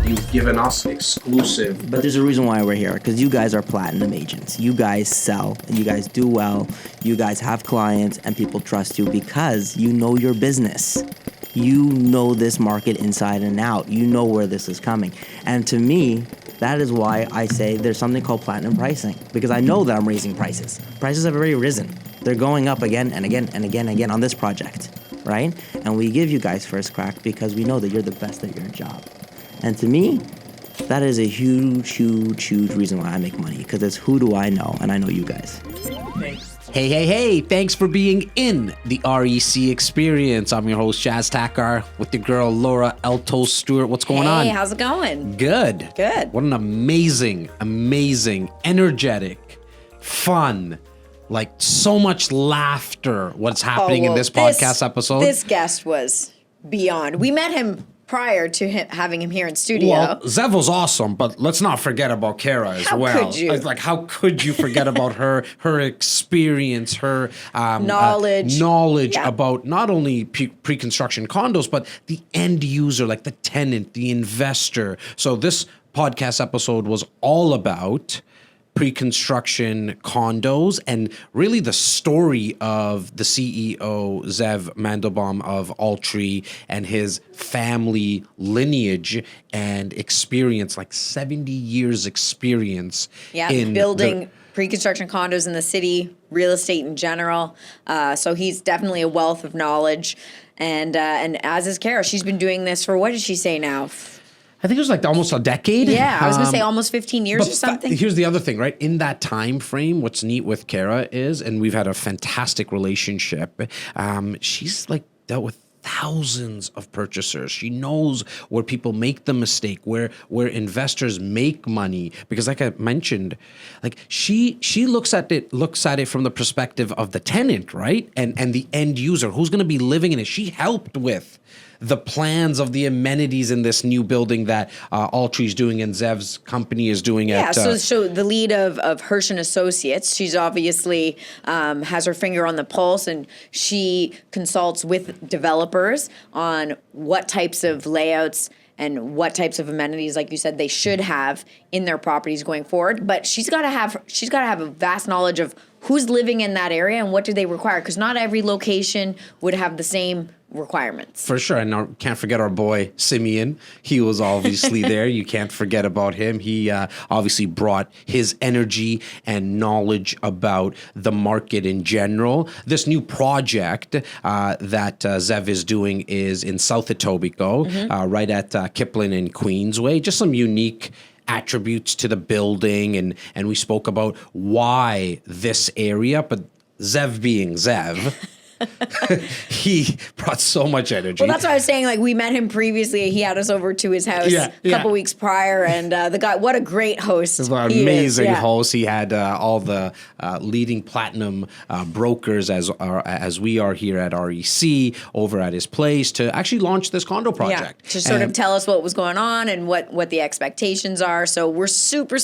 you've given us exclusive. But there's a reason why we're here, because you guys are platinum agents. You guys sell, and you guys do well. You guys have clients, and people trust you because you know your business. You know this market inside and out. You know where this is coming. And to me, that is why I say there's something called platinum pricing, because I know that I'm raising prices. Prices have already risen. They're going up again and again and again and again on this project, right? And we give you guys first crack because we know that you're the best at your job. And to me, that is a huge, huge, huge reason why I make money, because it's who do I know, and I know you guys. Hey, thanks for being in the REC experience. I'm your host, Jas Takhar, with your girl, Laura Elto Stewart. What's going on? Hey, how's it going? Good. What an amazing, energetic, fun, like so much laughter. What's happening in this podcast episode? This guest was beyond. We met him prior to having him here in studio. Well, Zev was awesome, but let's not forget about Cara as well. How could you? Like, how could you forget about her experience, her knowledge about not only pre-construction condos, but the end user, like the tenant, the investor. So this podcast episode was all about pre-construction condos and really the story of the CEO, Zev Mandelbaum of Altree, and his family lineage and experience, like 70 years experience in building pre-construction condos in the city, real estate in general. So he's definitely a wealth of knowledge. And as is Cara, she's been doing this for, what did she say now? I think it was like almost a decade. Yeah, I was going to say almost 15 years or something. Here's the other thing, right? In that time frame, what's neat with Cara is, and we've had a fantastic relationship, she's like dealt with thousands of purchasers. She knows where people make the mistake, where investors make money. Because like I mentioned, like she looks at it from the perspective of the tenant, right? And the end user who's going to be living in it. She helped with the plans of the amenities in this new building that Altree's doing and Zev's company is doing. So the lead of Hirsch Associates, she's obviously has her finger on the pulse, and she consults with developers on what types of layouts and what types of amenities, like you said, they should have in their properties going forward. But she's got to have a vast knowledge of who's living in that area and what do they require, because not every location would have the same requirements. For sure. And can't forget our boy Simeon. He was obviously there. You can't forget about him. He obviously brought his energy and knowledge about the market in general. This new project that Zev is doing is in South Etobicoke, right at Kipling and Queensway. Just some unique attributes to the building, and we spoke about why this area, but Zev being Zev, he brought so much energy. Well, that's what I was saying. Like, we met him previously. He had us over to his house a couple weeks prior, and the guy, what a great host! Amazing host. He had all the leading platinum brokers as we are here at REC over at his place to actually launch this condo project. To sort of tell us what was going on and what the expectations are. So we're super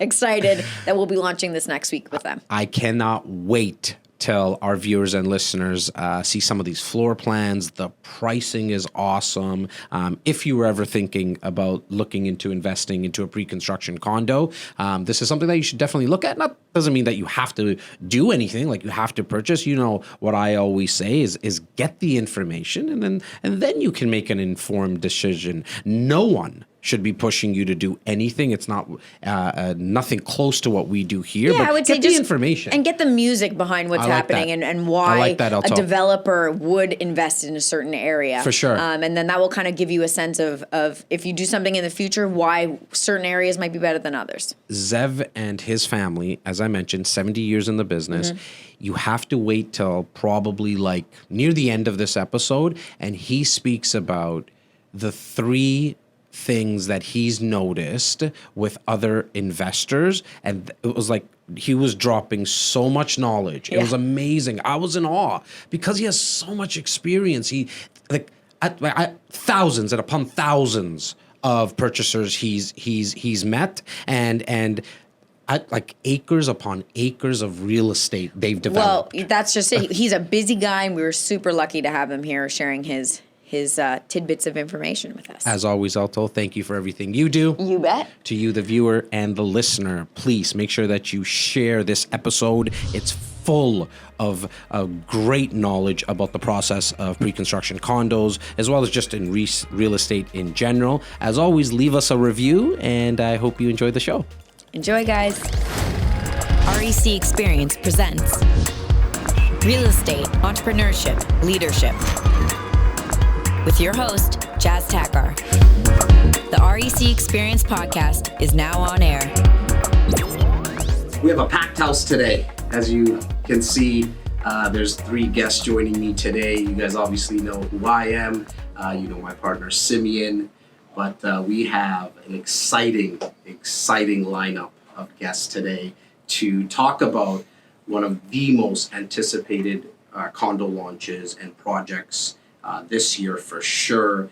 excited that we'll be launching this next week with them. I cannot wait till our viewers and listeners see some of these floor plans. The pricing is awesome. If you were ever thinking about looking into investing into a pre-construction condo, this is something that you should definitely look at. Doesn't mean that you have to do anything, like you have to purchase. You know what I always say is get the information, and then you can make an informed decision. No one should be pushing you to do anything. It's not nothing close to what we do here. Yeah, but I would say get just the information and get the music behind what's happening and why a developer would invest in a certain area. For sure. And then that will kind of give you a sense of if you do something in the future, why certain areas might be better than others. Zev and his family, as I mentioned, 70 years in the business. You have to wait till probably like near the end of this episode, and he speaks about the three things that he's noticed with other investors, and it was like he was dropping so much knowledge. It was amazing. I was in awe because he has so much experience. He thousands and upon thousands of purchasers he's met, and like acres upon acres of real estate they've developed. Well, that's just it. He's a busy guy, and we were super lucky to have him here sharing his his tidbits of information with us. As always, Alto, thank you for everything you do. You bet. To you, the viewer and the listener, please make sure that you share this episode. It's full of great knowledge about the process of pre-construction condos, as well as just in real estate in general. As always, leave us a review, and I hope you enjoy the show. Enjoy, guys. REC Experience presents Real Estate, Entrepreneurship, Leadership with your host, Jas Takhar. The REC Experience podcast is now on air. We have a packed house today. As you can see, there's 3 guests joining me today. You guys obviously know who I am. You know my partner, Simeon. But we have an exciting lineup of guests today to talk about one of the most anticipated condo launches and projects this year for sure.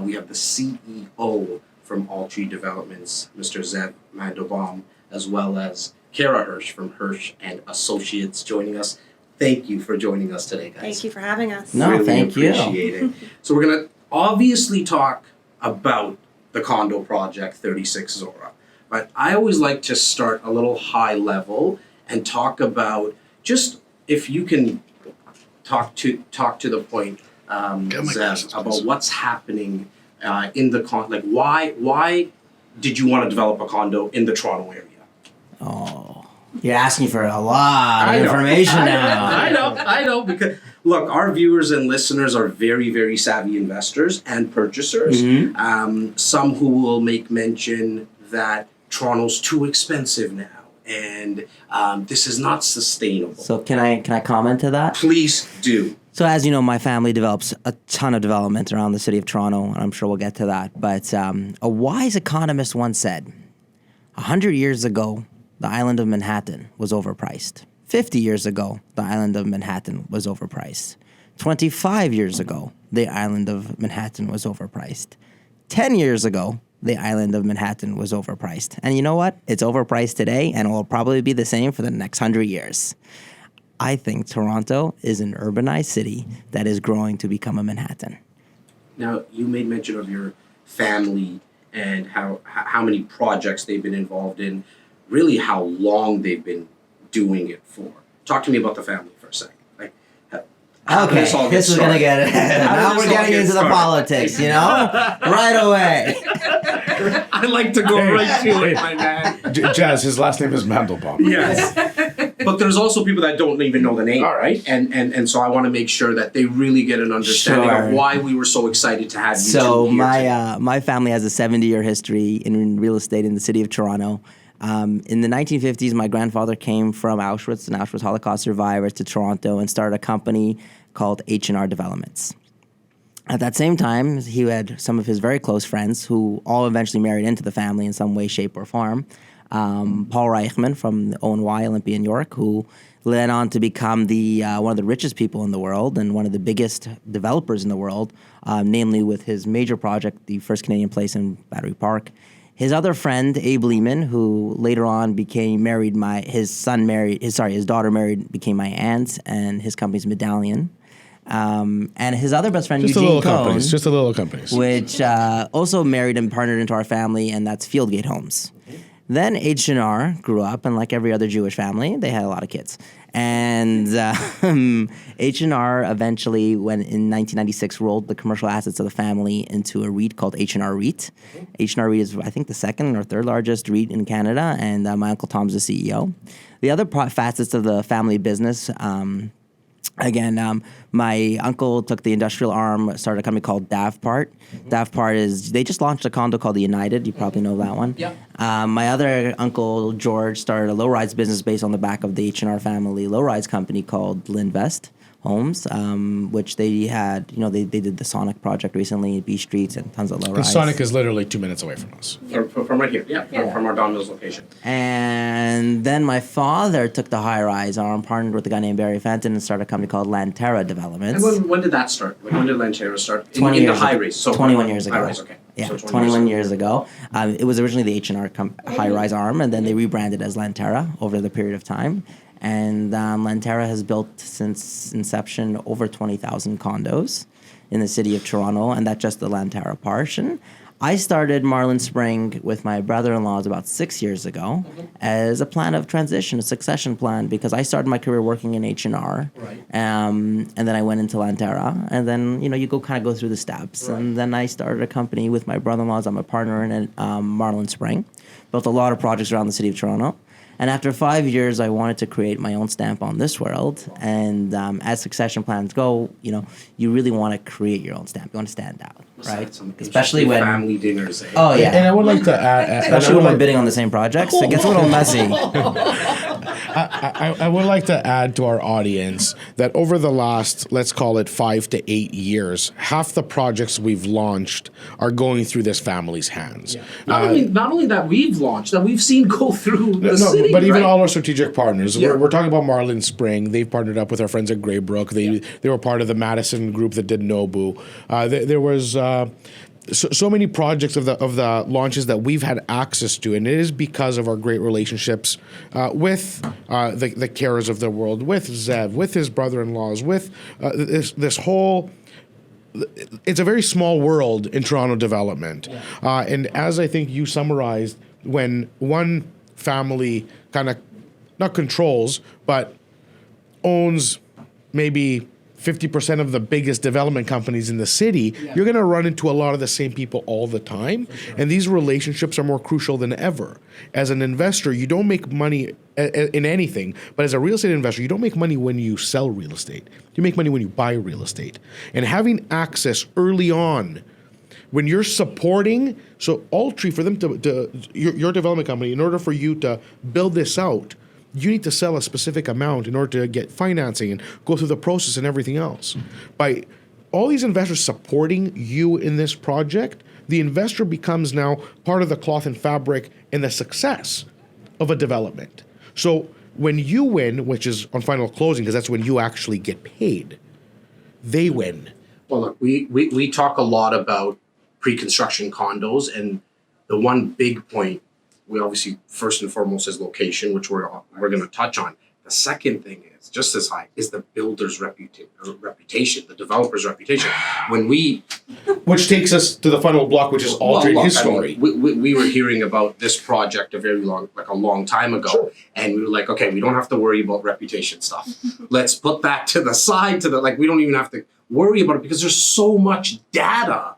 We have the CEO from Altree Developments, Mr. Zev Mandelbaum, as well as Cara Hirsch from Hirsch and Associates joining us. Thank you for joining us today, guys. Thank you for having us. No, Really thank you. appreciate it. So we're going to obviously talk about the condo project 36 Zorra. But I always like to start a little high level and talk about just if you can talk to the point, Zev, about what's happening in the like why did you want to develop a condo in the Toronto area? Oh, you're asking for a lot of information now. I know, because look, our viewers and listeners are very, very savvy investors and purchasers. Mm-hmm. Some who will make mention that Toronto's too expensive now, and this is not sustainable. So can I comment to that? Please do. So as you know, my family develops a ton of development around the city of Toronto, and I'm sure we'll get to that. But a wise economist once said, 100 years ago, the island of Manhattan was overpriced. 50 years ago, the island of Manhattan was overpriced. 25 years ago, the island of Manhattan was overpriced. 10 years ago, the island of Manhattan was overpriced. And you know what? It's overpriced today, and it will probably be the same for the next 100 years. I think Toronto is an urbanized city that is growing to become a Manhattan. Now, you made mention of your family and how many projects they've been involved in, really how long they've been doing it for. Talk to me about the family for a second. Like, how did this all get this is started? gonna get it. Now we're getting into the politics, you know, right away. I like to go right to it, my man. Jas, his last name is Mandelbaum. Yes. But there's also people that don't even know the name, All right. And so I want to make sure that they really get an understanding Sure. of why we were so excited to have you So two here today. my family has a 70-year history in real estate in the city of Toronto. In the 1950s, my grandfather came from Auschwitz, an Auschwitz Holocaust survivor, to Toronto and started a company called H&R Developments. At that same time, he had some of his very close friends who all eventually married into the family in some way, shape, or form. Paul Reichman from the O&Y Olympia in York, who went on to become one of the richest people in the world and one of the biggest developers in the world, namely with his major project, the first Canadian place in Battery Park. His other friend, Abe Lehman, who later on became married, his daughter married, became my aunt, and his company's Medallion. And his other best friend, Eugene Cohn, Just a little companies. which also married and partnered into our family, and that's Fieldgate Homes. Then H&R grew up, and like every other Jewish family, they had a lot of kids. And H&R eventually, when in 1996, rolled the commercial assets of the family into a REIT called H&R REIT. H&R REIT is, I think, the second or third largest REIT in Canada, and my Uncle Tom's the CEO. The other facets of the family business, my uncle took the industrial arm, started a company called Davpart. Davpart they just launched a condo called the United. You probably know that one. Yeah. My other uncle, George, started a low-rise business based on the back of the H&R family low-rise company called Linvest Homes, which they had, they did the Sonic project recently, B Streets and tons of low-rise. And Sonic is literally 2 minutes away from us. From right here, from our Don Mills location. And then my father took the high-rise arm, partnered with a guy named Barry Fenton, and started a company called Lanterra Developments. And when did that start? Like, when did Lanterra start? 20 in years the high ago. rise. So 21 years ago. High rise, okay. Yeah, So 21 years ago. It was originally the H&R high-rise arm, and then they rebranded as Lanterra over the period of time. And Lanterra has built since inception over 20,000 condos. in the city of Toronto, and that's just the Lantera portion. I started Marlin Spring with my brother-in-law about 6 years ago as a plan of transition, a succession plan, because I started my career working in H&R, and then I went into Lantera, and then you go through the steps, and then I started a company with my brother-in-law. I'm a partner in Marlin Spring, built a lot of projects around the city of Toronto. And after 5 years, I wanted to create my own stamp on this world. And as succession plans go, you really want to create your own stamp. You want to stand out, right? Especially when family dinners. Oh yeah, And I would like to add, especially when we're bidding on the same projects, it gets a little messy. I would like to add to our audience that over the last, let's call it 5 to 8 years, half the projects we've launched are going through this family's hands. Not only that we've launched, that we've seen go through the city. But even right? all our strategic partners, we're talking about Marlin Spring. They've partnered up with our friends at Greybrook. They were part of the Madison group that did Nobu. There was so many projects of the launches that we've had access to, and it is because of our great relationships with the Caras of the world, with Zev, with his brother-in-laws, with this whole. It's a very small world in Toronto development, and as I think you summarized, when one family kind of not controls but owns maybe 50% of the biggest development companies in the city, you're going to run into a lot of the same people all the time. And these relationships are more crucial than ever. As an investor, you don't make money in anything, but as a real estate investor, you don't make money when you sell real estate. You make money when you buy real estate. And having access early on, when you're supporting, so Altree, for them to your development company, in order for you to build this out, you need to sell a specific amount in order to get financing and go through the process and everything else. By all these investors supporting you in this project, the investor becomes now part of the cloth and fabric and the success of a development. So when you win, which is on final closing, because that's when you actually get paid, they win. Well, look, we talk a lot about pre-construction condos, and the one big point, we obviously first and foremost is location, which we're going to touch on. The second thing is just as high is the builder's reputation, the developer's reputation. Which takes us to the final block, which is Altree, his story. We were hearing about this project a long time ago, and we were like, okay, we don't have to worry about reputation stuff. Let's put that to the side. We don't even have to worry about it because there's so much data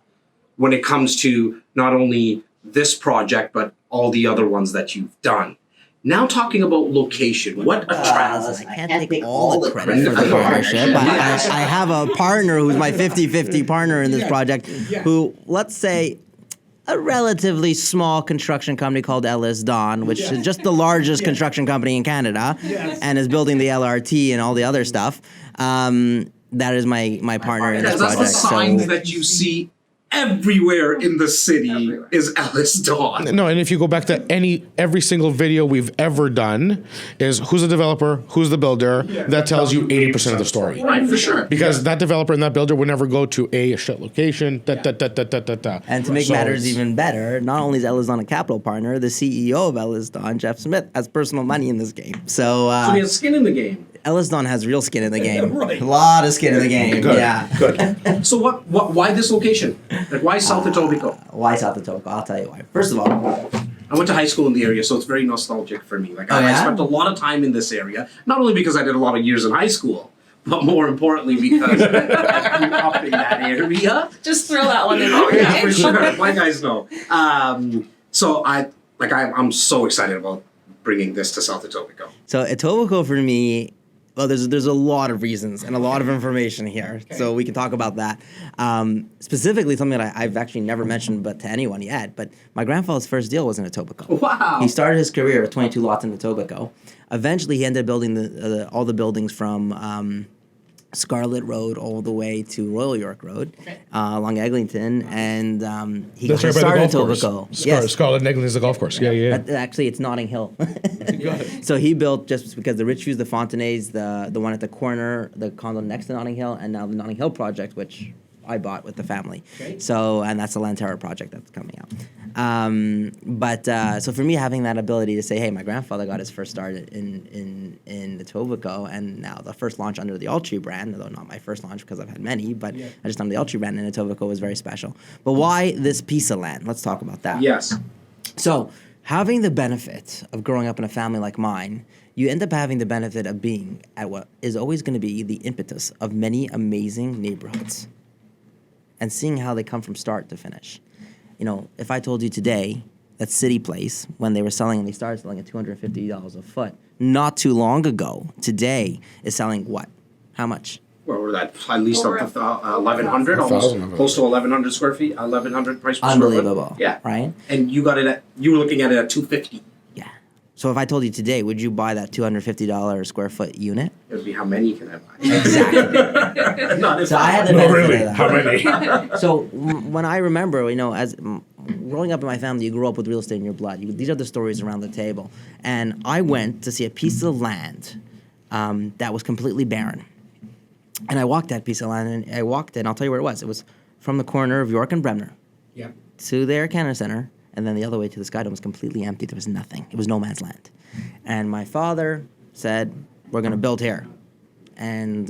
when it comes to not only this project but all the other ones that you've done. Now talking about location, what attracts? I can't take all the credit for the partnership. I have a partner who's my 50-50 partner in this project who, let's say, a relatively small construction company called Ellis Don, which is just the largest construction company in Canada and is building the LRT and all the other stuff. That is my partner in this project. That's the signs that you see everywhere in the city is Ellis Don. No, and if you go back to every single video we've ever done, is who's the developer, who's the builder, that tells you 80% of the story. Right, for sure. Because that developer and that builder would never go to a shit location, And to make matters even better, not only is Ellis Don a capital partner, the CEO of Ellis Don, Jeff Smith, has personal money in this game. So he has skin in the game. Ellis Don has real skin in the game. Right. A lot of skin in the game. Good. Yeah. Good. So why this location? Like, why South Etobicoke? Why South Etobicoke? I'll tell you why. First of all, I went to high school in the area, so it's very nostalgic for me. I spent a lot of time in this area, not only because I did a lot of years in high school, but more importantly because I grew up in that area. Just throw that one in. Oh yeah, for sure. My guys know. So I'm so excited about bringing this to South Etobicoke. So Etobicoke for me, well, there's a lot of reasons and a lot of information here, so we can talk about that. Specifically, something that I've actually never mentioned to anyone yet, but my grandfather's first deal was in Etobicoke. Wow. He started his career with 22 lots in Etobicoke. Eventually, he ended up building all the buildings from Scarlett Road all the way to Royal York Road along Eglinton, and he That's right by started the golf Etobicoke. course. Yes. Scarlett and Eglinton is the golf course. Yeah. Actually, it's Notting Hill. So he built, just because the Richviews, the Fontenays, the one at the corner, the condo next to Notting Hill, and now the Notting Hill project, which I bought with the family. Okay. So, and that's the Lantera project that's coming out. So for me, having that ability to say, hey, my grandfather got his first start in Etobicoke, and now the first launch under the Altree brand, although not my first launch because I've had many, but I just under the Altree brand in Etobicoke was very special. But why this piece of land? Let's talk about that. Yes. So, having the benefit of growing up in a family like mine, you end up having the benefit of being at what is always going to be the impetus of many amazing neighborhoods and seeing how they come from start to finish. You know, if I told you today that City Place, when they started selling at $250 a foot, not too long ago, today is selling what? How much? Well, we're at least up to 1,100, almost 1,000. close to 1,100 square feet, 1,100 price per square Unbelievable. foot. Yeah. Right? And you were looking at it at 250. Yeah. So if I told you today, would you buy that $250 square foot unit? It would be how many can I buy? Exactly. No, it's So I had the Not benefit really. of that. How many? So when I remember, as growing up in my family, you grew up with real estate in your blood. These are the stories around the table. And I went to see a piece of land that was completely barren. And I walked that piece of land, and I'll tell you where it was. It was from the corner of York and Bremner Yeah. to the Air Canada Center, and then the other way to the Skydome was completely empty. There was nothing. It was no man's land. And my father said, we're going to build here. And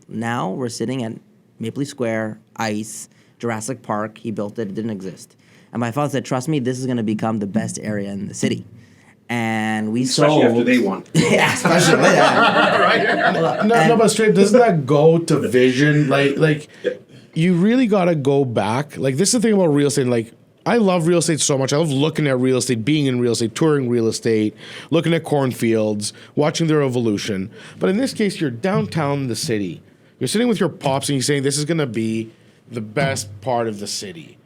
now we're sitting at Maple Leaf Square, Ice, Jurassic Park. He built it. It didn't exist. And my father said, trust me, this is going to become the best area in the city. And we Especially sold. after they won. Yeah, especially. Yeah. No, but straight, doesn't that go to vision? Like you really got to go back. Like, this is the thing about real estate. Like, I love real estate so much. I love looking at real estate, being in real estate, touring real estate, looking at cornfields, watching their evolution. But in this case, you're downtown the city. You're sitting with your pops and you're saying this is going to be the best part of the city.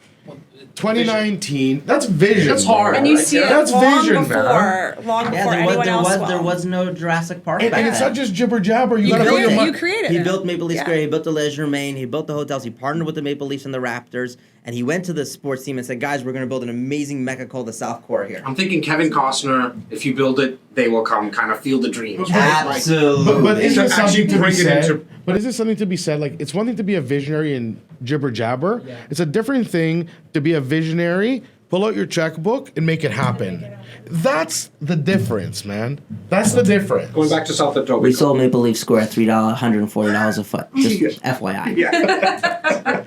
2019, that's vision. That's hard. And you Right, see yeah. it That's long vision, before, man. long Yeah, before anyone else will. there was no Jurassic Park And back it's then. not just jibber jabber. You You got to put your created, money. you created He it. built Maple Leaf Yeah. Square, he built the Leisure Main, he built the hotels, he partnered with the Maple Leafs and the Raptors, and he went to the sports team and said, guys, we're going to build an amazing mecca called the South Core here. I'm thinking Kevin Costner, if you build it, they will come, kind of feel the dreams. Right? Like, Absolutely. But is To it something actually to be bring it said? into- But is it something to be said? Like, it's one thing to be a visionary and jibber jabber. Yeah. It's a different thing to be a visionary, pull out your checkbook, and make it happen. That's the difference, man. That's the difference. Going back to South Etobicoke. We sold Maple Leaf Square at $140 a foot. Just FYI. Yeah.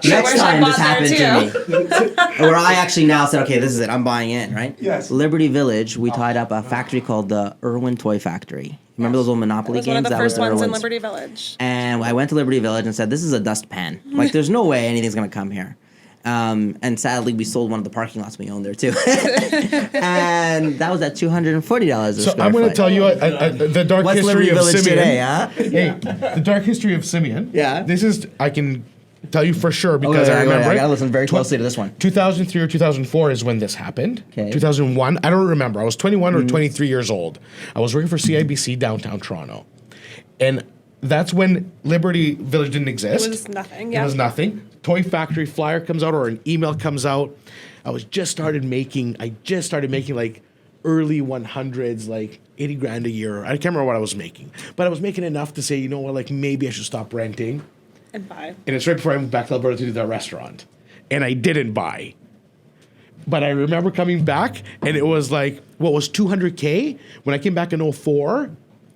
Next wish I time this bought there happened to me, where I actually now said, okay, this is it, I'm buying in, right? Yes. Liberty Village, we tied up a factory called the Irwin Toy Factory. Remember those old Monopoly It was games? one of the first ones in Irwin's. Liberty Village. And I went to Liberty Village and said, this is a dustpan. Like, there's no way anything's going to come here. And sadly, we sold one of the parking lots we owned there, too. And that was at $240 a So square I'm going to foot. tell you the dark What's history Liberty of Village Simeon. today, huh? Hey, the dark history of Simeon. Yeah. This is, I can tell you for sure because I remember I it. got to listen very closely to this one. 2003 or 2004 is when this happened. Okay. 2001, I don't remember. I was 21 or 23 years old. I was working for CIBC downtown Toronto. And that's when Liberty Village didn't exist. It was nothing, It yeah. was nothing. Toy Factory flyer comes out or an email comes out. I just started making like early 100s, like 80 grand a year. I can't remember what I was making. But I was making enough to say, you know what, like maybe I should stop renting. And buy. And it's right before I moved back to Alberta to do that restaurant. And I didn't buy. But I remember coming back and it was like, what was $200K? When I came back in 2004,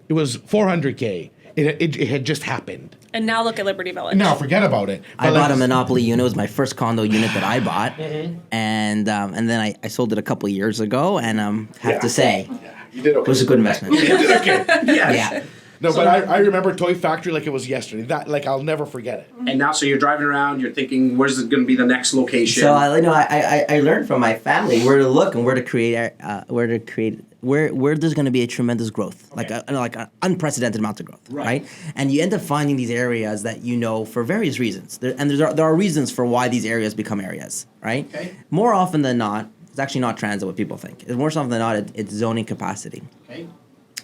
it was $400K. It had just happened. And now look at Liberty Village. Now forget about it. I But bought a like- Monopoly unit. It was my first condo unit that I bought, and then I sold it a couple years ago. And have to say, You did okay. it was a good investment. You did okay. Yeah. No, but I remember Toy Factory like it was yesterday. That like I'll never forget it. And now, so you're driving around, you're thinking, where's going to be the next location? So I learned from my family where to look and where to create where there's going to be a tremendous growth, like an unprecedented amount of growth, right? And you end up finding these areas that you know for various reasons, there are reasons for why these areas become areas, right? Okay. More often than not, it's actually not transit what people think. More often than not, it's zoning capacity. Okay.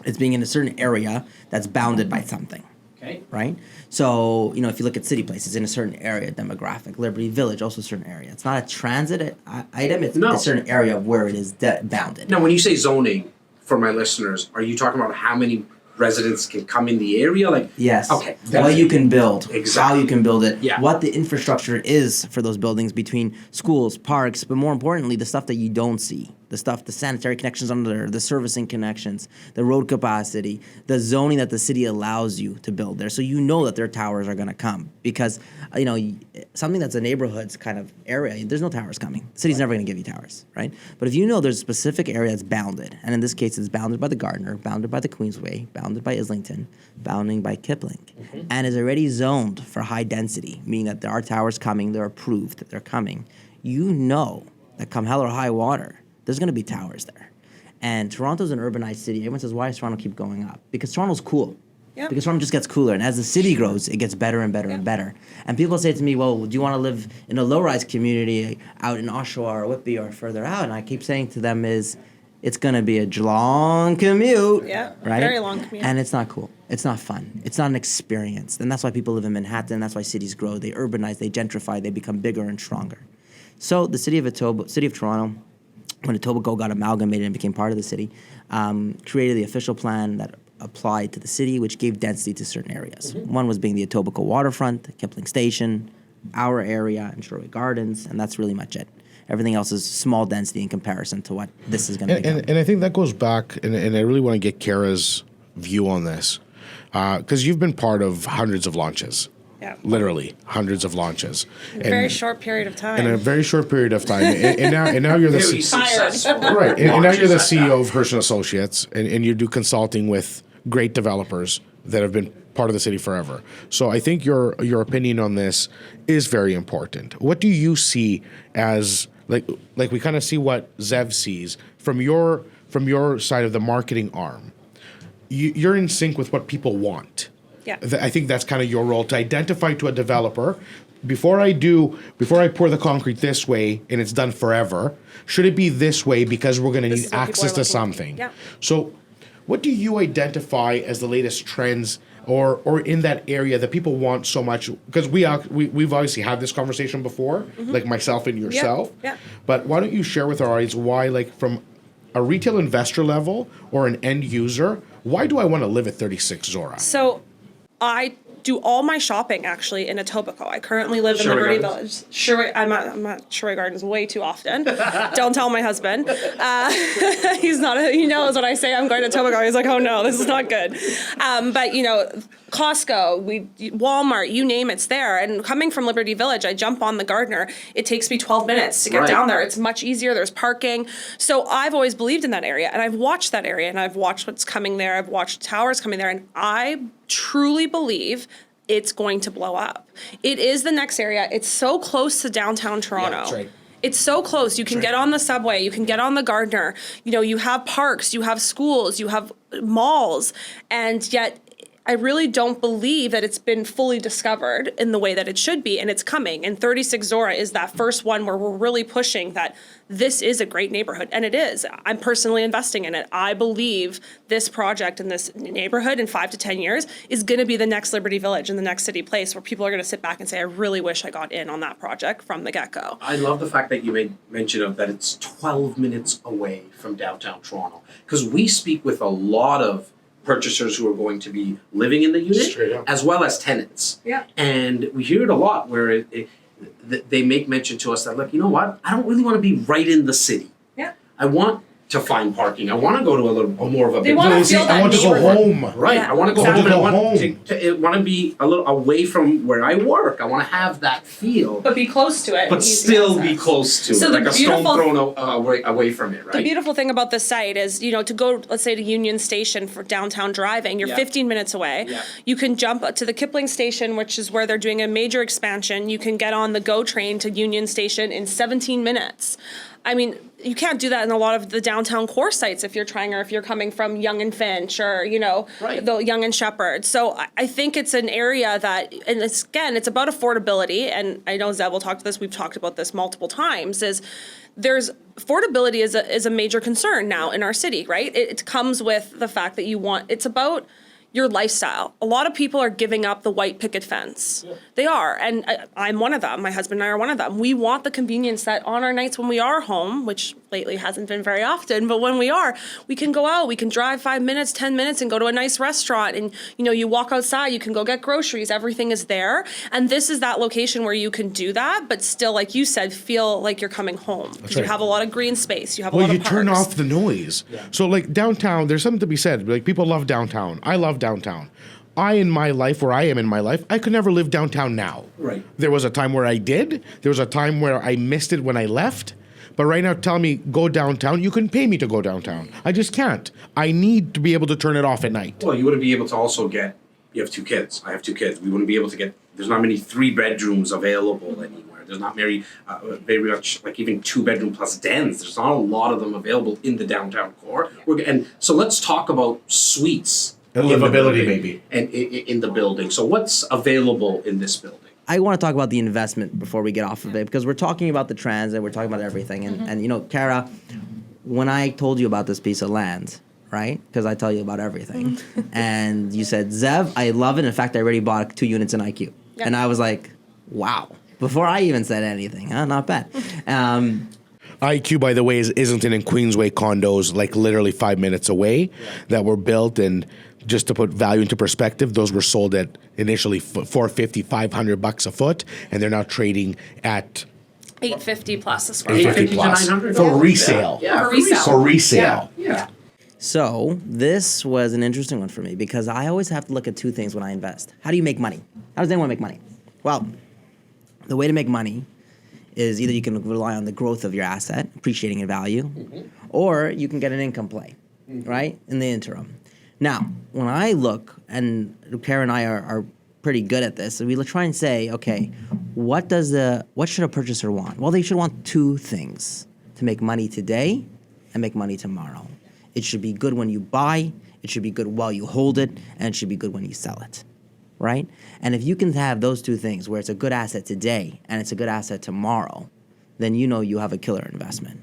It's being in a certain area that's bounded by something. Okay. Right? So, if you look at City Place, it's in a certain area demographic. Liberty Village, also a certain area. It's not a transit item, it's No. a certain area of where it is bounded. Now, when you say zoning, for my listeners, are you talking about how many residents can come in the area? Like, Yes. Okay. What you can build, how Exactly. you can build it, Yeah. what the infrastructure is for those buildings between schools, parks, but more importantly, the stuff that you don't see. The sanitary connections under there, the servicing connections, the road capacity, the zoning that the city allows you to build there. So you know that their towers are going to come because, something that's a neighborhood's kind of area, there's no towers coming. The city's never going to give you towers, right? But if you know there's a specific area that's bounded, and in this case it's bounded by the Gardner, bounded by the Queensway, bounded by Islington, bounding by Kipling, and is already zoned for high density, meaning that there are towers coming, they're approved, that they're coming, you know that come hell or high water, there's going to be towers there. And Toronto's an urbanized city. Everyone says, why does Toronto keep going up? Because Toronto's cool. Yep. Because Toronto just gets cooler. And as the city grows, it gets better and better and better. And people say to me, well, do you want to live in a low-rise community out in Oshawa or Whitby or further out? And I keep saying to them it's going to be a long commute. Yeah, right? very long commute. And it's not cool. It's not fun. It's not an experience. And that's why people live in Manhattan. That's why cities grow. They urbanize, they gentrify, they become bigger and stronger. So the city of Toronto, when Etobicoke got amalgamated and became part of the city, created the official plan that applied to the city, which gave density to certain areas. One was being the Etobicoke waterfront, Kipling Station, our area, and Shorewood Gardens, and that's really much it. Everything else is small density in comparison to what this is going to become. And I think that goes back, and I really want to get Cara's view on this, because you've been part of hundreds of launches. Yeah. Literally hundreds of launches. In a very short period of time. In a very short period of time. and now you're the Very successful. right. And now you're the launches that CEO of Hirsch Associates, and you do consulting with great developers that have been part of the city forever. So I think your opinion on this is very important. What do you see as like we kind of see what Zev sees from your side of the marketing arm? You're in sync with what people want. Yeah. I think that's kind of your role, to identify to a developer, before I pour the concrete this way and it's done forever, should it be this way because we're going to This need is what people access are to looking for. something. Yeah. So what do you identify as the latest trends or in that area that people want so much? Because we've obviously had this conversation before, like myself and yourself. Yeah. But why don't you share with our audience why, like from a retail investor level or an end user, why do I want to live at 36 Zorra? So I do all my shopping actually in Etobicoke. I currently live in Shorewood Liberty Gardens? Village. I'm at Shorewood Gardens way too often. Don't tell my husband. He knows when I say I'm going to Etobicoke, he's like, oh no, this is not good. But Costco, Walmart, you name it's there. And coming from Liberty Village, I jump on the Gardner. It takes me 12 minutes to get Right. down there. It's much easier. There's parking. So I've always believed in that area, and I've watched that area, and I've watched what's coming there. I've watched towers coming there, and I truly believe it's going to blow up. It is the next area. It's so close to downtown Toronto. that's right. It's so close. You can get on the subway. You can get on the Gardner. You have parks. You have schools. You have malls. And yet I really don't believe that it's been fully discovered in the way that it should be, and it's coming. And 36 Zorra is that first one where we're really pushing that this is a great neighborhood, and it is. I'm personally investing in it. I believe this project in this neighborhood in 5 to 10 years is going to be the next Liberty Village and the next city place where people are going to sit back and say, I really wish I got in on that project from the get-go. I love the fact that you made mention of that it's 12 minutes away from downtown Toronto. Because we speak with a lot of purchasers who are going to be living in the Straight unit up. as well as tenants. Yeah. And we hear it a lot where they make mention to us that, look, you know what? I don't really want to be right in the city. Yeah. I want to find parking. I want to go to a little more of a They big wanna place. feel that I want to go neighborhood. home. Right. Yeah. I want to go Exactly. home and I want Home. to want to be a little away from where I work. I want to have that feel, But be close to it. but easy still be access. close to So it, the like a stone beautiful- thrown away from it, right? The beautiful thing about this site is, to go, let's say, to Union Station for downtown driving, you're Yeah. 15 minutes away. Yeah. You can jump to the Kipling Station, which is where they're doing a major expansion. You can get on the GO train to Union Station in 17 minutes. I mean, you can't do that in a lot of the downtown core sites if you're coming from Yonge and Finch or, Right. the Yonge and Shepherd. So I think it's an area that, and it's about affordability. And I know Zev will talk to this, we've talked about this multiple times, is there's affordability is a major concern now in our city, right? It comes with the fact that it's about your lifestyle. A lot of people are giving up the white picket fence. Yeah. They are, and I'm one of them. My husband and I are one of them. We want the convenience that on our nights when we are home, which lately hasn't been very often, but when we are, we can go out, we can drive 5 minutes, 10 minutes and go to a nice restaurant. And, you walk outside, you can go get groceries, everything is there. And this is that location where you can do that, but still, like you said, feel like you're coming home. Because you have a lot of green space, you have a lot of parks. Turn off the noise. Yeah. So like downtown, there's something to be said. Like people love downtown. I love downtown. In my life, where I am in my life, I could never live downtown now. Right. There was a time where I did. There was a time where I missed it when I left. But right now, tell me, go downtown. You couldn't pay me to go downtown. I just can't. I need to be able to turn it off at night. Well, you wouldn't be able to also get, you have 2 kids. I have 2 kids. We wouldn't be able to get, there's not many 3 bedrooms available anywhere. There's not very much, like even 2 bedroom plus dens. There's not a lot of them available in the downtown core. And so let's talk about suites. And livability, maybe. And in the building. So what's available in this building? I want to talk about the investment before we get off of it, because we're talking about the transit, we're talking about everything. And Cara, when I told you about this piece of land, right? Because I tell you about everything. And you said, Zev, I love it. In fact, I already bought 2 units in IQ. Yep. And I was like, wow. Before I even said anything, not bad. IQ, by the way, isn't in Queensway condos, like literally 5 minutes away, that were built. And just to put value into perspective, those were sold at initially $450, $500 a foot, and they're now trading at $850 plus a square foot. $850 to $900 for resale. Yeah, for resale. For resale. Yeah. So this was an interesting one for me, because I always have to look at 2 things when I invest. How do you make money? How does anyone make money? Well, the way to make money is either you can rely on the growth of your asset, appreciating in value, or you can get an income play, right, in the interim. Now, when I look, and Cara and I are pretty good at this, we try and say, okay, what should a purchaser want? Well, they should want 2 things: to make money today and make money tomorrow. It should be good when you buy, it should be good while you hold it, and it should be good when you sell it, right? And if you can have those 2 things, where it's a good asset today and it's a good asset tomorrow, then you have a killer investment.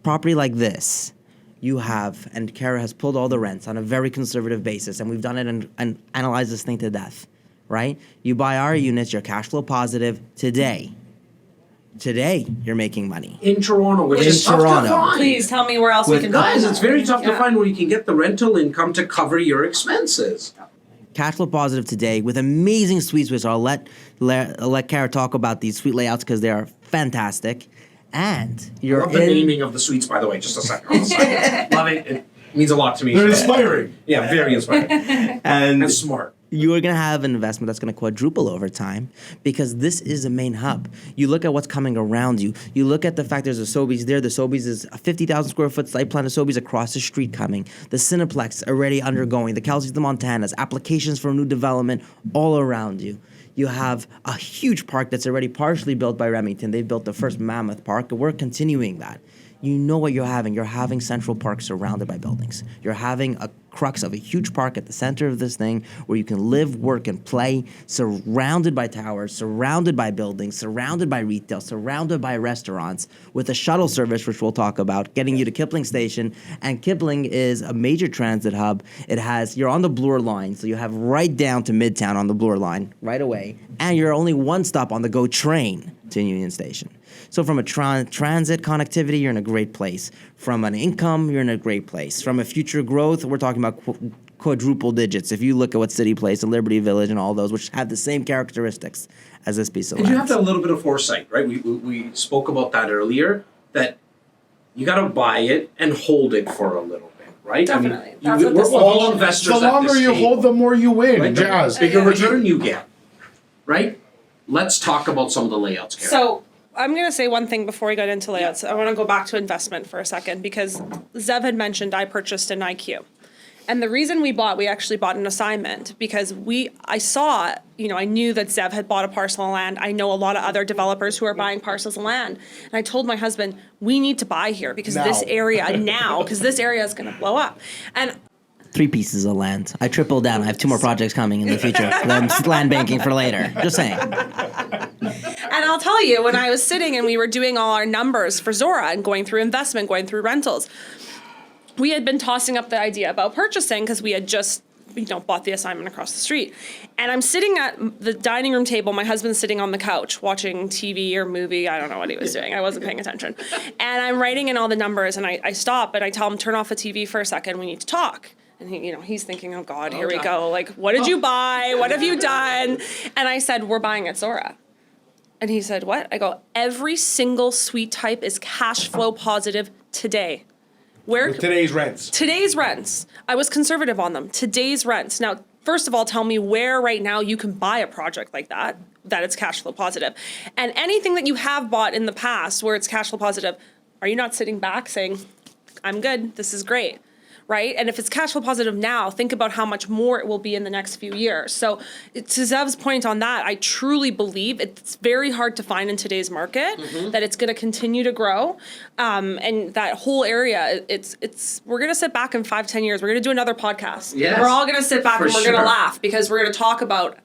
Property like this, you have, and Cara has pulled all the rents on a very conservative basis, and we've done it and analyzed this thing to death, right? You buy our units, you're cash flow positive today. Today, you're making money. In Toronto, which In is tough Toronto. to find. Please tell me where else we can find Guys, that. it's very tough to find where you can get the rental income to cover your expenses. Cash flow positive today with amazing suites, which I'll let Cara talk about these suite layouts because they are fantastic. And you're I love the naming of the suites, by the way, just a second on the side. Love it. It means a lot to me. They're inspiring. Yeah, very inspiring. And smart. You're going to have an investment that's going to quadruple over time, because this is a main hub. You look at what's coming around you. You look at the fact there's a Sobeys there. The Sobeys is a 50,000 square foot site plan of Sobeys across the street coming. The Cineplex already undergoing. The Kelsey's, the Montanas, applications for new development all around you. You have a huge park that's already partially built by Remington. They've built the first mammoth park, and we're continuing that. You know what you're having. You're having Central Park surrounded by buildings. You're having a crux of a huge park at the center of this thing where you can live, work, and play, surrounded by towers, surrounded by buildings, surrounded by retail, surrounded by restaurants, with a shuttle service, which we'll talk about, getting you to Kipling Station. And Kipling is a major transit hub. You're on the Bloor line, so you have right down to Midtown on the Bloor line right away. And you're only 1 stop on the GO train to Union Station. So from a transit connectivity, you're in a great place. From an income, you're in a great place. From a future growth, we're talking about quadruple digits. If you look at what City Place and Liberty Village and all those, which have the same characteristics as this piece of land. And you have to have a little bit of foresight, right? We spoke about that earlier, that you got to buy it and hold it for a little bit, right? Definitely. I mean, we're all investors. The longer you hold, the more you win. Right? Jazz. Bigger return you get, right? Let's talk about some of the layouts, Cara. So I'm going to say one thing before we get into layouts. I want to go back to investment for a second, because Zev had mentioned I purchased an IQ. And the reason we actually bought an assignment, because I saw, I knew that Zev had bought a parcel of land. I know a lot of other developers who are buying parcels of land. And I told my husband, we need to buy here because this area is going to blow up. And 3 pieces of land. I tripled down. I have 2 more projects coming in the future. I'm land banking for later. Just saying. And I'll tell you, when I was sitting and we were doing all our numbers for Zorra and going through investment, going through rentals, we had been tossing up the idea about purchasing because we had just bought the assignment across the street. And I'm sitting at the dining room table. My husband's sitting on the couch watching TV or movie. I don't know what he was doing. I wasn't paying attention. And I'm writing in all the numbers, and I stop and I tell him, turn off the TV for a second. We need to talk. And he's thinking, oh God, here we go. Like, what did you buy? What have you done? And I said, we're buying at Zorra. And he said, what? I go, every single suite type is cash flow positive today. With today's rents. Today's rents. I was conservative on them. Today's rents. Now, first of all, tell me where right now you can buy a project like that it's cash flow positive. And anything that you have bought in the past where it's cash flow positive, are you not sitting back saying, I'm good, this is great? Right? And if it's cash flow positive now, think about how much more it will be in the next few years. So to Zev's point on that, I truly believe it's very hard to find in today's market that it's going to continue to grow. And that whole area, we're going to sit back in 5-10 years. We're going to do another podcast. Yes. We're all going to sit back For and we're going sure. to laugh because we're going to talk about,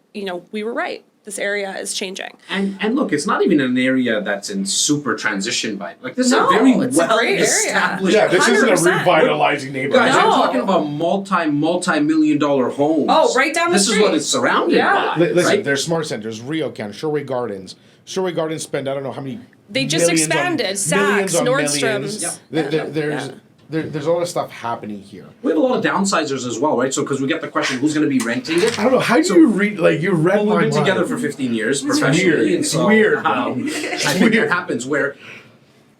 we were right. This area is changing. And look, it's not even an area that's in super transition by. Like, this No, is a very it's a great area. well-established. Yeah, this isn't a 100%. revitalizing neighborhood. Guys, No. I'm talking about multi-million-dollar homes. Oh, right down the This street. is what it's surrounded Yeah. by. Listen, right? there's smart centers, RioCan, Sherway Gardens. Sherway Gardens spend I don't know how many. They just millions expanded. millions Saks, on Nordstrom's. millions. There's a lot of stuff happening here. We have a lot of downsizers as well, right? So, because we get the question, who's going to be renting it? I don't know. How do you read? Like you read Well, my we've been mind. together for 15 years It's professionally. weird. And It's so, weird, bro. I think that happens where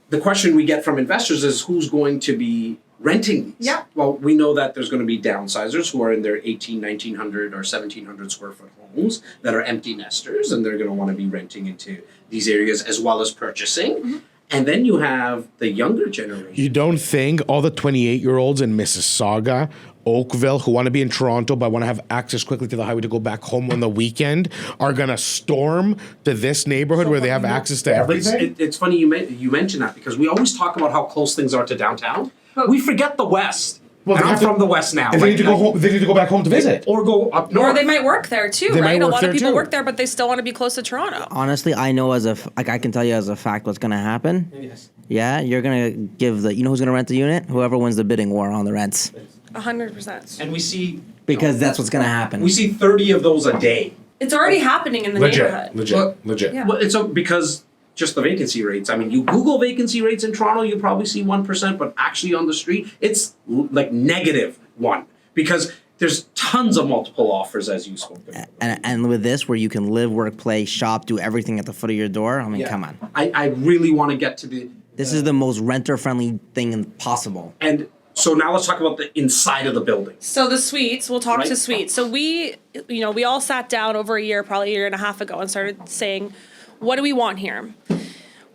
the question we get from investors is who's going to be renting these? Yeah. Well, we know that there's going to be downsizers who are in their 1900 or 1700 square foot homes that are empty nesters, and they're going to want to be renting into these areas as well as purchasing. And then you have the younger generation. You don't think all the 28-year-olds in Mississauga, Oakville, who want to be in Toronto but want to have access quickly to the highway to go back home on the weekend, are going to storm to this neighborhood where they have access to everything? It's funny you mention that because we always talk about how close things are to downtown. We forget the West. Well, and they I'm have to- from the West now. And they need to go home. They need to go back home to visit. Or go up north. Or they might work there too, They right? might A work lot there of people too. work there, but they still want to be close to Toronto. Honestly, I know I can tell you as a fact what's going to happen. Yes. Yeah, you're going to give who's going to rent the unit? Whoever wins the bidding war on the rents. 100%. And we see Because that's what's going to happen. we see 30 of those a day. It's already happening in the neighborhood. Legit. Yeah. Well, it's because just the vacancy rates. I mean, you Google vacancy rates in Toronto, you probably see 1%, but actually on the street, it's like -1 because there's tons of multiple offers as you spoke about. And with this, where you can live, work, play, shop, do everything at the foot of your door, I mean, come on. I really want to get to the This is the most renter-friendly thing possible. and so now let's talk about the inside of the building. So the suites, we'll talk to Right. suites. So we all sat down over probably a year and a half ago and started saying, what do we want here?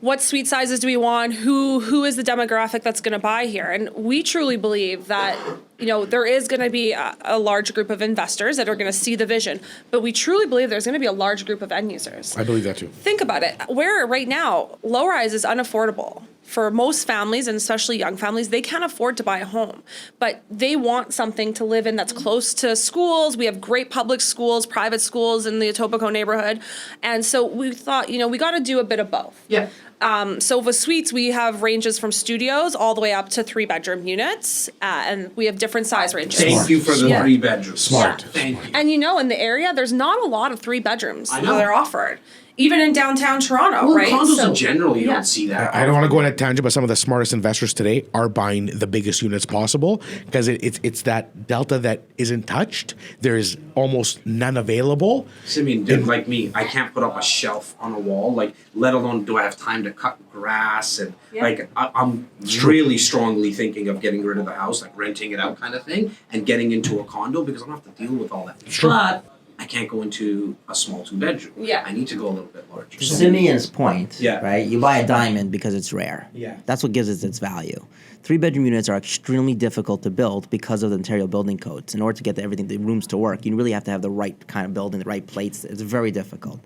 What suite sizes do we want? Who is the demographic that's going to buy here? And we truly believe that, there is going to be a large group of investors that are going to see the vision. But we truly believe there's going to be a large group of end users. I believe that too. Think about it. Where right now, low-rise is unaffordable. For most families, and especially young families, they can't afford to buy a home. But they want something to live in that's close to schools. We have great public schools, private schools in the Etobicoke neighborhood. And so we thought, we got to do a bit of both. Yeah. So with suites, we have ranges from studios all the way up to 3-bedroom units. And we have different size ranges. Thank you for the Yeah. 3 bedrooms. Smart. Yeah. Thank you. And in the area, there's not a lot of 3 bedrooms I that know. are offered. Even in downtown Toronto, Well, right? condos So- in general, you yeah. don't see that. I don't want to go on a tangent, but some of the smartest investors today are buying the biggest units possible because it's that delta that isn't touched. There's almost none available. Simeon, dude, like me, I can't put up a shelf on a wall, like, let alone do I have time to cut grass and, I'm really strongly thinking of getting rid of the house, like renting it out kind of thing, and getting into a condo because I don't have to deal with all that. Sure. But I can't go into a small 2-bedroom. Yeah. I need to go a little bit larger. To Simeon's point, Yeah. right? You buy a diamond because it's rare. Yeah. That's what gives it its value. 3-bedroom units are extremely difficult to build because of the Ontario building codes. In order to get the rooms to work, you really have to have the right kind of building, the right plates. It's very difficult.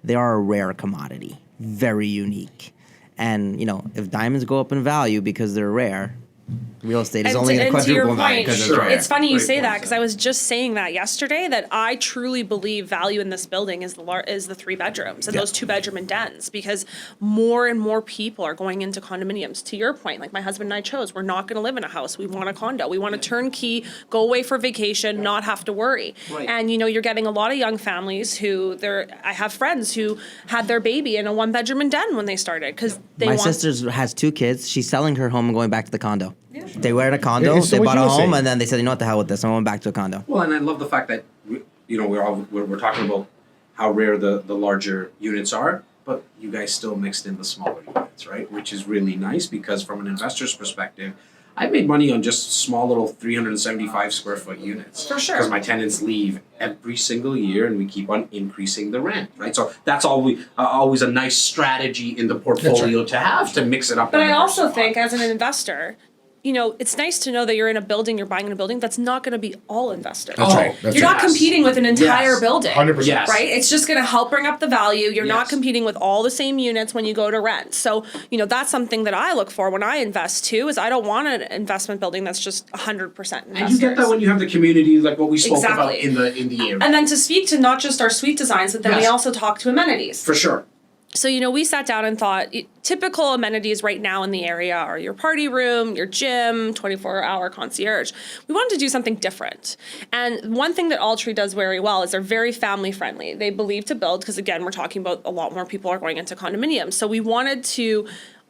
They are a rare commodity, very unique. And, if diamonds go up in value because they're rare, Real estate is And only to- going to and to your quadruple that point, because Sure. it's funny you Great say point, that because Zev. I was just saying that yesterday that I truly believe value in this building is the 3 bedrooms and those 2-bedroom and dens, because more and more people are going into condominiums. To your point, like my husband and I chose, we're not going to live in a house. We want a condo. We want a turnkey, go away for vacation, not have to worry. Right. And you're getting a lot of young families who I have friends who had their baby in a 1-bedroom and den when they started because they My want. sister has 2 kids. She's selling her home and going back to the condo. They were in a condo. Yeah, so They what bought you a were home, saying. and then they said, "You know what? The hell with this. I'm going back to a condo." Well, and I love the fact that we're talking about how rare the larger units are, but you guys still mixed in the smaller units, right? Which is really nice because from an investor's perspective, I've made money on just small little 375 square foot units. For sure. Because my tenants leave every single year and we keep on increasing the rent, right? So that's always a nice strategy in the portfolio to have to mix it up. But and I also diversify. think, as an investor, it's nice to know that you're in a building, you're buying in a building that's not going to be all investors. That's right. That's You're right. not competing with an entire Yes. building. 100%. Yes. Right? It's just going to help bring up the value. You're not Yes. competing with all the same units when you go to rent. So, that's something that I look for when I invest too, is I don't want an investment building that's just 100% investors. And you get that when you have the community, like what we spoke about Exactly. in the area. And then to speak to not just our suite designs, but then we Yes. also talk to amenities. For sure. So, we sat down and thought typical amenities right now in the area are your party room, your gym, 24-hour concierge. We wanted to do something different. And one thing that Altree does very well is they're very family friendly. They believe to build, because again, we're talking about a lot more people are going into condominiums. So we wanted to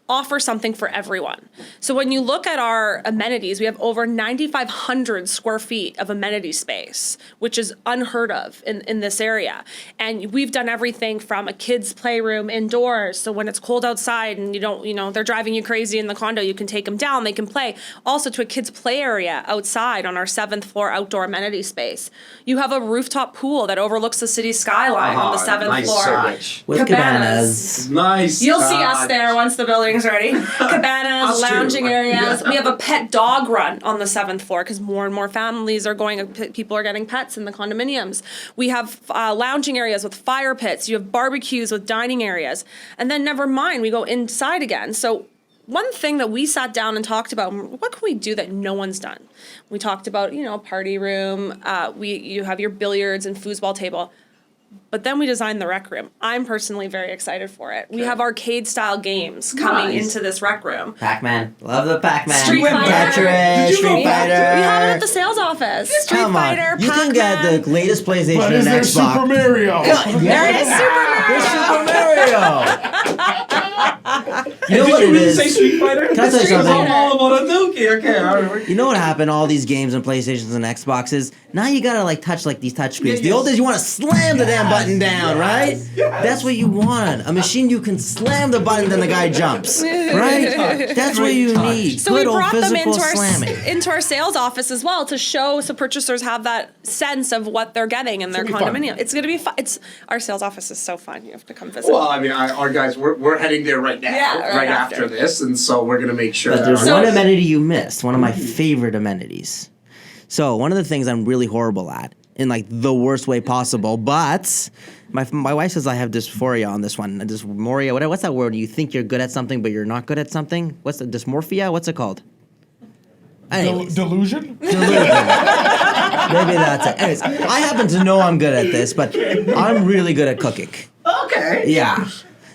offer something for everyone. So when you look at our amenities, we have over 9,500 square feet of amenity space, which is unheard of in this area. And we've done everything from a kid's playroom indoors. So when it's cold outside and they're driving you crazy in the condo, you can take them down, they can play. Also to a kid's play area outside on our 7th floor outdoor amenity space. You have a rooftop pool that overlooks the city skyline on the 7th nice floor. touch. With cabanas. Nice. You'll see us there once the building's ready. Cabanas, Us too. lounging areas. Yeah. We have a pet dog run on the 7th floor because more and more families are people are getting pets in the condominiums. We have lounging areas with fire pits. You have barbecues with dining areas. And then never mind, we go inside again. So one thing that we sat down and talked about, what can we do that no one's done? We talked about, party room. You have your billiards and foosball table. But then we designed the rec room. I'm personally very excited for it. We have arcade-style games coming into this rec room. Pac-Man. Love the Pac-Man. Street Fighter. Tetris, Did you Street go Fighter. We have it at the sales office. Street Come on. Fighter, You can get Pac-Man. the latest PlayStation But and is there Xbox. Super Mario? There is Super Mario. There's Super Mario. You know Did what you it really is? say Street Fighter? Can I tell you Street something? Fighter. I'm all about a dookie. Okay, all right. You know what happened? All these games and PlayStations and Xboxes. Now you gotta touch these touch screens. The yes. old days you want to slam the damn button down, right? That's what you want. A machine you can slam the button, then the guy jumps, right? That's what you need. So Good we old brought them physical into slamming. into our sales office as well to show so purchasers have that sense of what they're getting in their It's gonna be condominium. fun. It's going to be fun. Our sales office is so fun. You have to come visit. Well, I mean, our guys, we're heading there right now, Yeah, right after after. this, and so we're gonna make sure. But that there's our- one amenity you missed. One of my favorite amenities. So one of the things I'm really horrible at, in the worst way possible, but my wife says I have dysphoria on this one. Dysphoria, what's that word? You think you're good at something, but you're not good at something. What's the dysmorphia? What's it called? Anyways, Delusion? delusion. Maybe that's it. Anyways, I happen to know I'm good at this, but I'm really good at cooking. Okay. Yeah.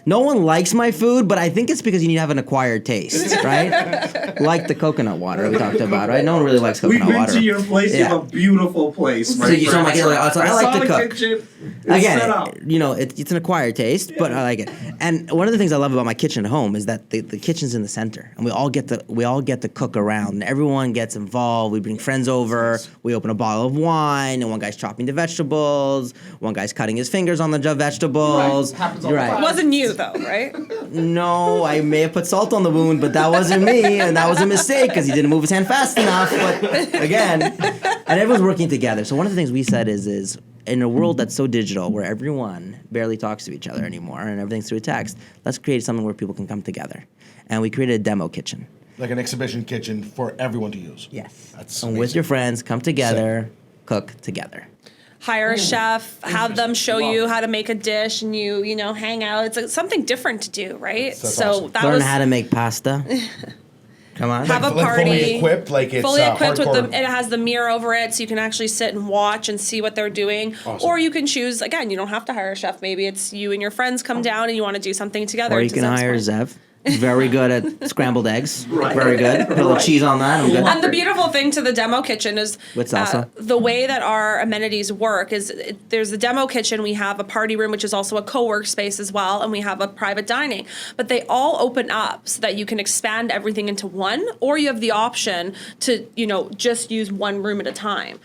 No one likes my food, but I think it's because you need to have an acquired taste, right? Like the coconut water we talked about, right? No one really likes We've coconut been water. to your place. You Yeah. have a beautiful place. So you sound like you're like, oh, I like saw to the cook. kitchen. It's Again, set up. it's an acquired taste, but I like it. And one of the things I love about my kitchen at home is that the kitchen's in the center, and we all get to cook around. And everyone gets involved. We bring friends over. We open a bottle of wine, and one guy's chopping the vegetables. One guy's cutting his fingers on the vegetables. Right. Happens all You're the right. It wasn't you though, right? No, I may have put salt on the wound, but that wasn't me, and that was a mistake because he didn't move his hand fast enough. But again, and everyone's working together. So one of the things we said is in a world that's so digital, where everyone barely talks to each other anymore, and everything's through text, let's create something where people can come together. And we created a demo kitchen. Like an exhibition kitchen for everyone to use. Yes. That's And with amazing. your friends, come together, cook together. Hire a chef, have them show you how to make a dish, and you hang out. It's something different to do, right? That's so awesome. that Learn was how to make pasta. Come on. have a Like party. fully equipped, like it's fully equipped with hardcore. it has the mirror over it, so you can actually sit and watch and see what they're doing. Awesome. Or you can choose, again, you don't have to hire a chef. Maybe it's you and your friends come down and you want to do something together. Or you to can Zev's hire point. Zev. Very good at scrambled eggs. Right. Very good. Put a little cheese on that. I'm good. And the beautiful thing to the demo kitchen is With salsa? the way that our amenities work is there's the demo kitchen. We have a party room, which is also a co-work space as well, and we have a private dining. But they all open up so that you can expand everything into one, or you have the option to, just use one room at a time,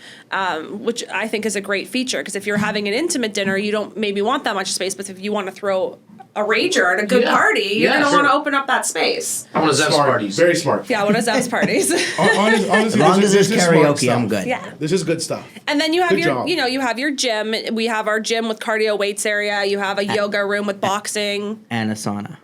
which I think is a great feature. Because if you're having an intimate dinner, you don't maybe want that much space. But if you want to throw a rager at a good party, you're going to want to open up that space. I want to Zev's Smart. parties. Very smart. Yeah, one of Zev's parties. Honestly, As long as this there's is smart karaoke, stuff. I'm good. Yeah. This is good stuff. And then you have Good your, job. you have your gym. We have our gym with cardio weights area. You have a yoga room with boxing. And a sauna.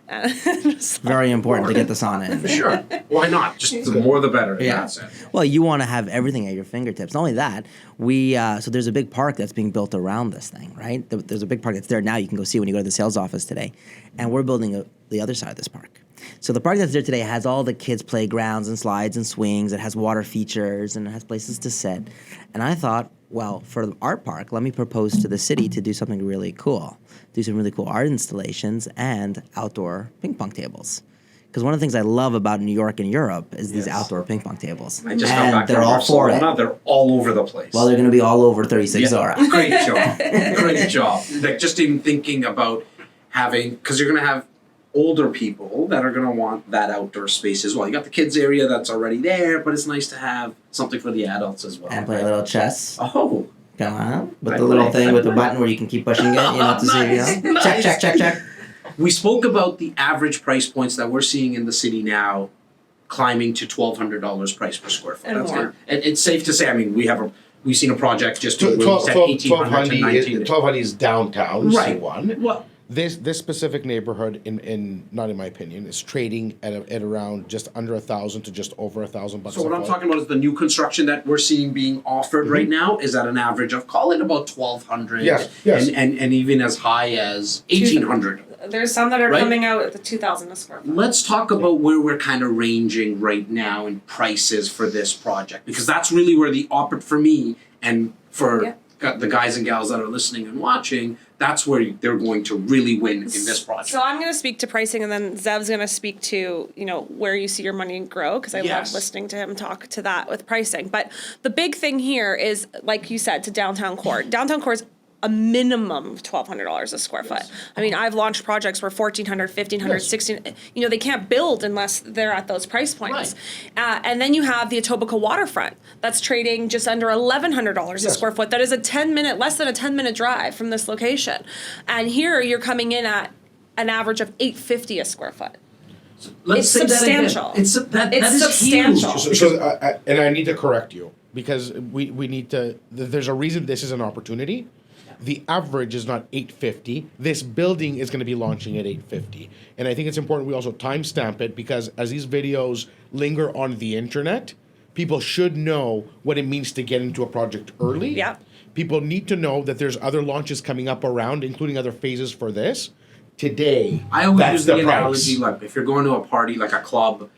Very important to get the sauna in. Sure. Why not? Just the more the better. Yeah. That's it. Well, you want to have everything at your fingertips. Not only that, so there's a big park that's being built around this thing, right? There's a big park that's there now. You can go see when you go to the sales office today. And we're building the other side of this park. So the park that's there today has all the kids' playgrounds and slides and swings. It has water features and it has places to sit. And I thought, well, for our park, let me propose to the city to do something really cool. Do some really cool art installations and outdoor ping pong tables. Because one of the things I love about New York and Europe is these outdoor ping pong tables. I just got and back they're from all for it. Barcelona. They're all over the place. Well, they're going to be all over 36 Zorra. Great job. Great job. Like just even thinking about having, because you're going to have older people that are going to want that outdoor space as well. You got the kids area that's already there, but it's nice to have something for the adults as well. And play a little chess. Oh, Come on. With I the little play. thing with the button where you can keep pushing it. You know, to Nice, see, nice. check. we spoke about the average price points that we're seeing in the city now climbing to $1,200 price per square foot. And That's more. it. It's safe to say, I mean, we've seen a project just where we said 1,800 to 1,900. 1200 is downtown, Right. C1. Well, This specific neighborhood, in not in my opinion, is trading at around just under 1,000 to just over $1,000 bucks. so what I'm talking about is the new construction that we're seeing being offered right now is at an average of, call it about 1,200. Yes, yes. And even as high as 1,800. There's some that are Right? coming out at the 2,000 a square foot. Let's talk about where we're kind of ranging right now in prices for this project, because that's really where the for me and for the guys and gals that are listening and watching, that's where they're going to really win in this project. So I'm going to speak to pricing, and then Zev's going to speak to, where you see your money grow, because I Yes. love listening to him talk to that with pricing. But the big thing here is, like you said, to downtown core. Downtown core is a minimum of $1,200 a square foot. I mean, I've launched projects where $1,400, $1,500, $1,600, they can't build unless they're at those price points. And then you have the Etobicoke waterfront that's trading just under $1,100 a square foot. That is less than a 10-minute drive from this location. And here you're coming in at an average of $850 a square foot. Let's It's say that again. substantial. It's that It's is substantial. huge. And I need to correct you because we need to. There's a reason this is an opportunity. The average is not 850. This building is going to be launching at 850. And I think it's important we also timestamp it because as these videos linger on the internet, people should know what it means to get into a project early. Yeah. People need to know that there's other launches coming up around, including other phases for this. Today, I always that's use the price. analogy, like if you're going to a party, like a club,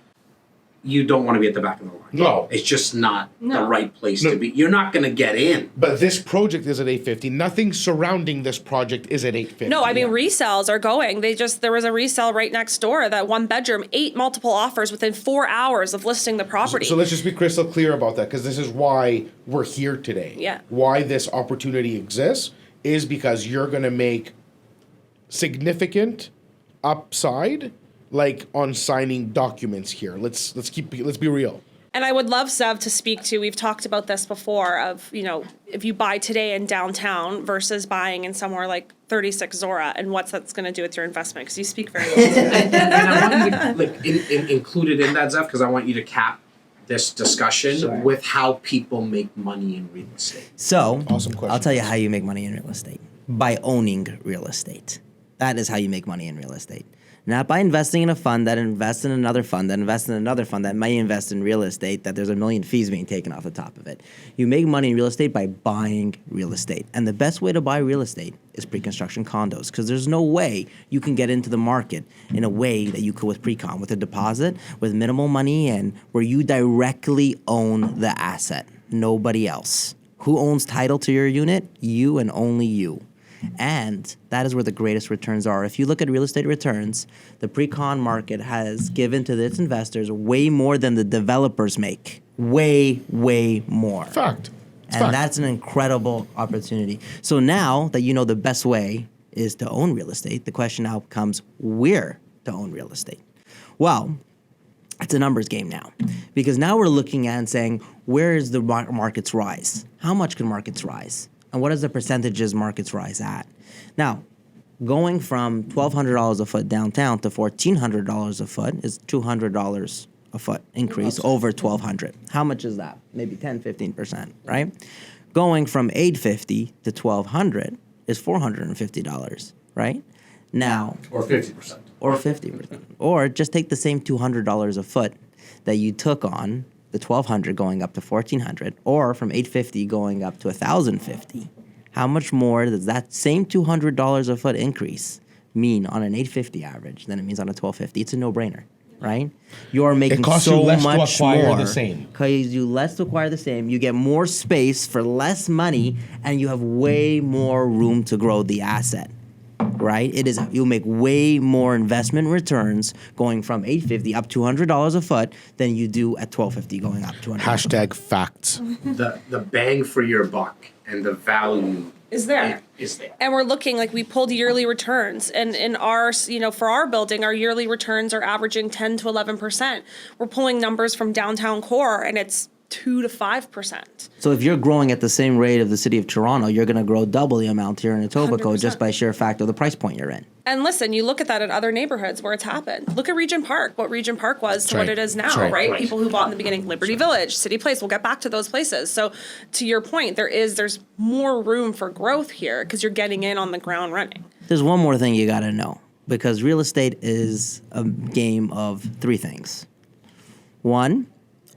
you don't want to be at the back of the line. No. It's just not the No. right place to be. You're not going to get in. But this project is at 850. Nothing surrounding this project is at 850. No, I mean, resales are going. There was a resale right next door, that one bedroom, 8 multiple offers within 4 hours of listing the property. So let's just be crystal clear about that because this is why we're here today. Yeah. Why this opportunity exists is because you're going to make significant upside like on signing documents here. Let's be real. And I would love Zev to speak to, we've talked about this before, of, if you buy today in downtown versus buying in somewhere like 36 Zorra, and what's that's going to do with your investment, because you speak very well to it. And I want you to include it in that, Zev, because I want you to cap this discussion with how people make money in real estate. So, Awesome question. I'll tell you how you make money in real estate. By owning real estate. That is how you make money in real estate. Not by investing in a fund that invests in another fund that invests in another fund that may invest in real estate that there's a million fees being taken off the top of it. You make money in real estate by buying real estate. And the best way to buy real estate is pre-construction condos, because there's no way you can get into the market in a way that you could with pre-con, with a deposit, with minimal money in, where you directly own the asset, nobody else. Who owns title to your unit? You and only you. And that is where the greatest returns are. If you look at real estate returns, the pre-con market has given to its investors way more than the developers make. Way, way more. Fact. And that's an incredible opportunity. So now that you know the best way is to own real estate, the question now becomes where to own real estate. Well, it's a numbers game now, because now we're looking at and saying, where is the markets rise? How much can markets rise? And what is the percentages markets rise at? Now, going from $1,200 a foot downtown to $1,400 a foot is $200 a foot increase over $1,200. How much is that? Maybe 10, 15%, right? Going from $850 to $1,200 is $450, right? Now, Or 50%. or 50%. Or just take the same $200 a foot that you took on the $1,200 going up to $1,400, or from $850 going up to $1,050. How much more does that same $200 a foot increase mean on an $850 average than it means on a $1,250? It's a no-brainer, right? You are making costs so you less to much acquire more. the same. Because you less to acquire the same. You get more space for less money, and you have way more room to grow the asset. Right? You'll make way more investment returns going from $850 up $200 a foot than you do at $1,250 going up $200. Hashtag facts. The bang for your buck and the value Is there. is there. And we're looking, like, we pulled yearly returns, and in our, for our building, our yearly returns are averaging 10 to 11%. We're pulling numbers from downtown core, and it's 2 to 5%. So if you're growing at the same rate of the city of Toronto, you're going to grow double the amount here in Etobicoke 100%. just by sheer fact of the price point you're in. And listen, you look at that in other neighborhoods where it's happened. Look at Regent Park, what Regent Park was to right. what it is now, That's right. right? People who bought in the beginning, Liberty Village, City Place, we'll get back to those places. So to your point, there's more room for growth here because you're getting in on the ground running. There's one more thing you got to know, because real estate is a game of three things. One,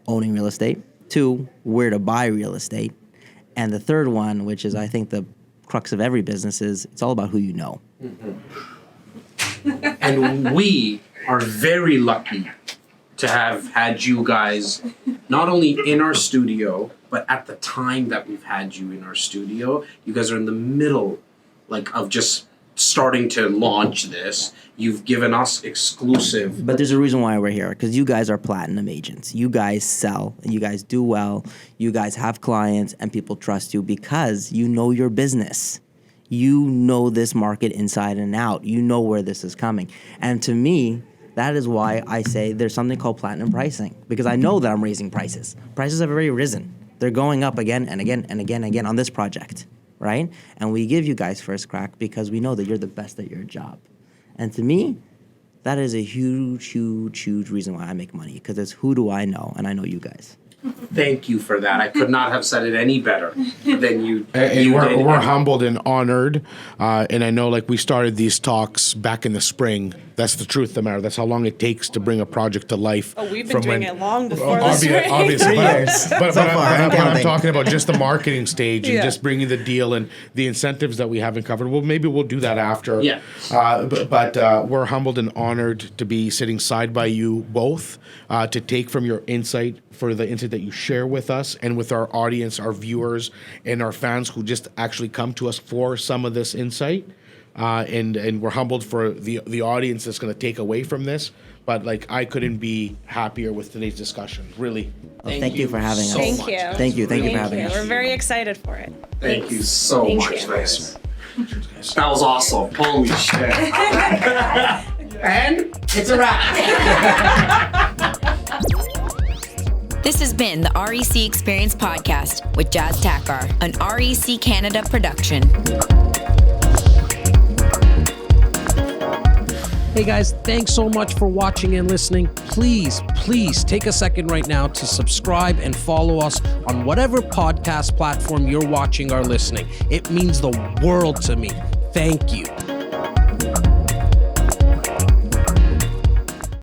owning real estate. Two, where to buy real estate. And the third one, which is I think the crux of every business, is it's all about who you know. And we are very lucky to have had you guys not only in our studio, but at the time that we've had you in our studio. You guys are in the middle, of just starting to launch this. You've given us exclusive. But there's a reason why we're here, because you guys are platinum agents. You guys sell, and you guys do well. You guys have clients, and people trust you because you know your business. You know this market inside and out. You know where this is coming. And to me, that is why I say there's something called platinum pricing, because I know that I'm raising prices. Prices have already risen. They're going up again and again and again and again on this project, right? And we give you guys first crack because we know that you're the best at your job. And to me, that is a huge, huge, huge reason why I make money, because it's who do I know, and I know you guys. Thank you for that. I could not have said it any better than you. And we're humbled and honored. And I know, we started these talks back in the spring. That's the truth of the matter. That's how long it takes to bring a project to life. Oh, we've been doing it long before this. Obviously, 3 years. but So far, I'm I'm counting. talking about just the marketing stage and Yeah. just bringing the deal and the incentives that we haven't covered. Well, maybe we'll do that after. Yeah. But we're humbled and honored to be sitting side by you both, to take from your insight, for the insight that you share with us and with our audience, our viewers, and our fans who just actually come to us for some of this insight. And we're humbled for the audience that's going to take away from this. But I couldn't be happier with today's discussion. Really. Well, thank you for having us. Thank much. you. Thank you for having us. We're very excited for it. Thank you so Thank much, you. guys. That was awesome. Holy shit. And it's a wrap. This has been the REC Experience Podcast with Jas Takhar, an REC Canada production. Hey guys, thanks so much for watching and listening. Please take a second right now to subscribe and follow us on whatever podcast platform you're watching or listening. It means the world to me. Thank you.